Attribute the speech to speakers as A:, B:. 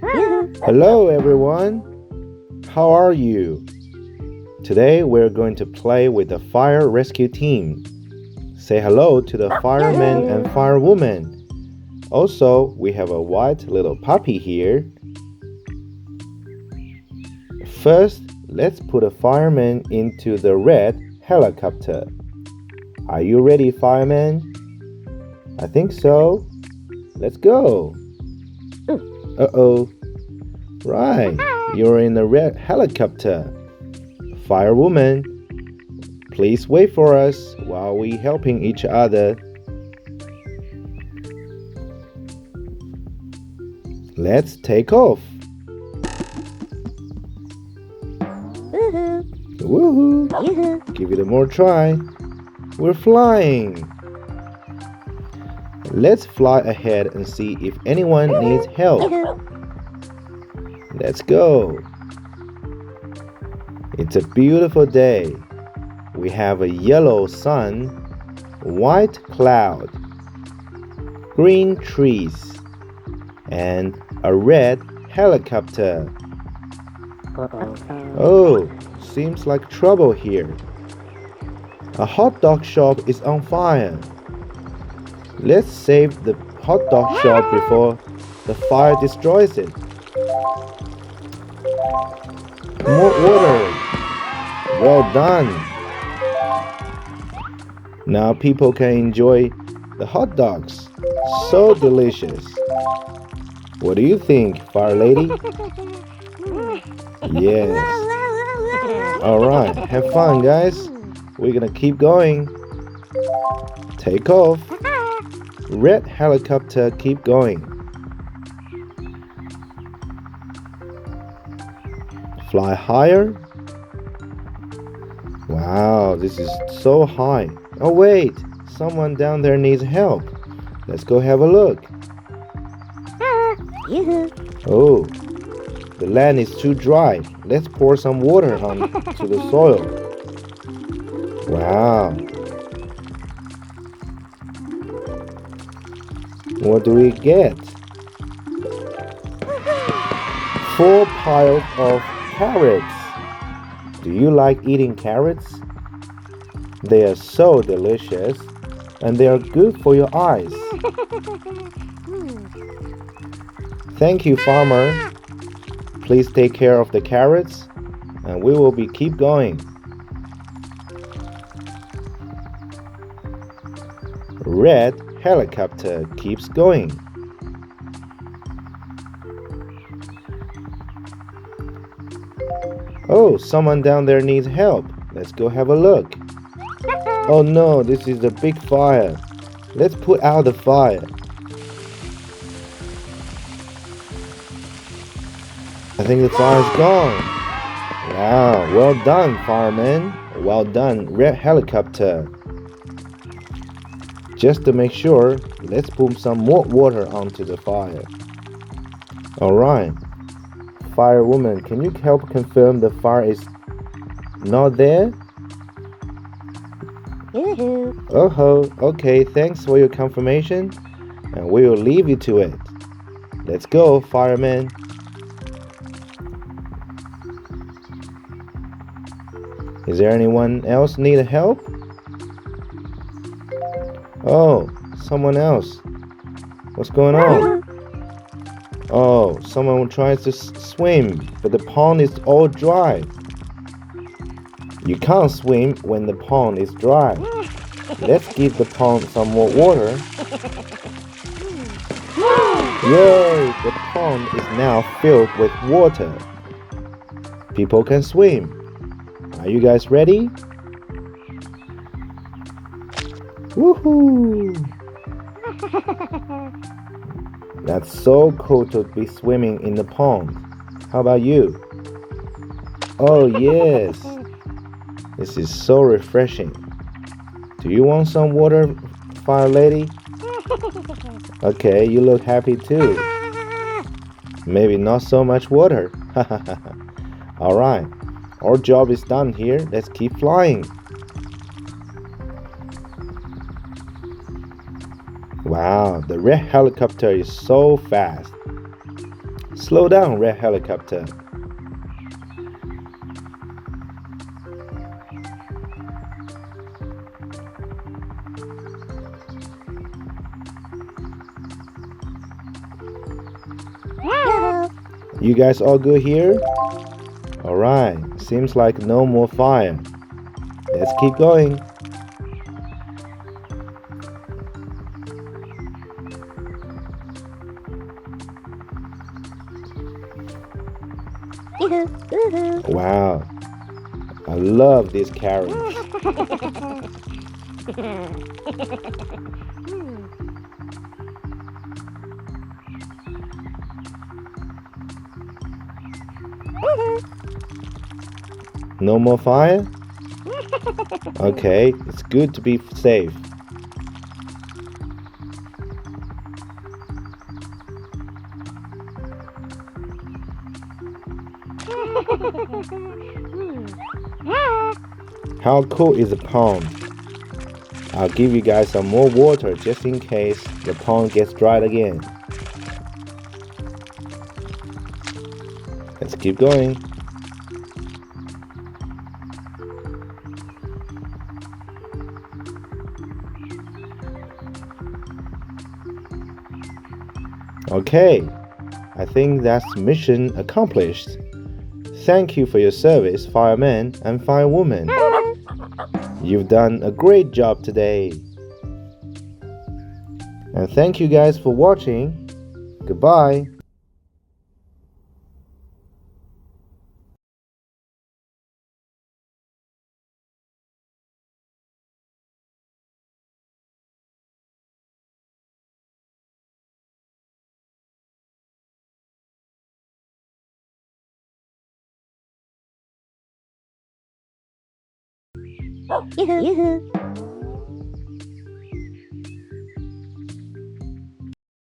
A: Hello everyone, how are you? Today we're going to play with the fire rescue team. Say hello to the fireman and firewoman. Also, we have a white little puppy here. First, let's put a fireman into the red helicopter. Are you ready, fireman? I think so. Let's go. Uh-oh. Right, you're in the red helicopter. Firewoman, please wait for us while we helping each other. Let's take off. Woohoo! Give it a more try. We're flying. Let's fly ahead and see if anyone needs help. Let's go. It's a beautiful day. We have a yellow sun, white cloud, green trees, and a red helicopter. Oh, seems like trouble here. A hot dog shop is on fire. Let's save the hot dog shop before the fire destroys it. More water. Well done. Now people can enjoy the hot dogs. So delicious. What do you think, fire lady? Yes. Alright, have fun guys. We're gonna keep going. Take off. Red helicopter, keep going. Fly higher. Wow, this is so high. Oh wait, someone down there needs help. Let's go have a look. Oh, the land is too dry. Let's pour some water onto the soil. Wow. What do we get? 4 piles of carrots. Do you like eating carrots? They are so delicious and they are good for your eyes. Thank you, farmer. Please take care of the carrots and we will keep going. Red helicopter keeps going. Oh, someone down there needs help. Let's go have a look. Oh no, this is a big fire. Let's put out the fire. I think the fire's gone. Wow, well done, fireman. Well done, red helicopter. Just to make sure, let's put some more water onto the fire. Alright. Firewoman, can you help confirm the fire is not there? Oh, okay, thanks for your confirmation, and we will leave you to it. Let's go, fireman. Is there anyone else need help? Oh, someone else. What's going on? Oh, someone tries to swim, but the pond is all dry. You can't swim when the pond is dry. Let's give the pond some more water. Yay! The pond is now filled with water. People can swim. Are you guys ready? Woohoo! That's so cool to be swimming in the pond. How about you? Oh yes! This is so refreshing. Do you want some water, fire lady? Okay, you look happy too. Maybe not so much water. Alright, our job is done here. Let's keep flying. Wow, the red helicopter is so fast. Slow down, red helicopter. You guys all good here? Alright, seems like no more fire. Let's keep going. Wow, I love this carriage. No more fire? Okay, it's good to be safe. How cool is the pond? I'll give you guys some more water just in case the pond gets dried again. Let's keep going. Okay, I think that's mission accomplished. Thank you for your service, fireman and firewoman. You've done a great job today. And thank you guys for watching. Goodbye.
B: Yoo-hoo.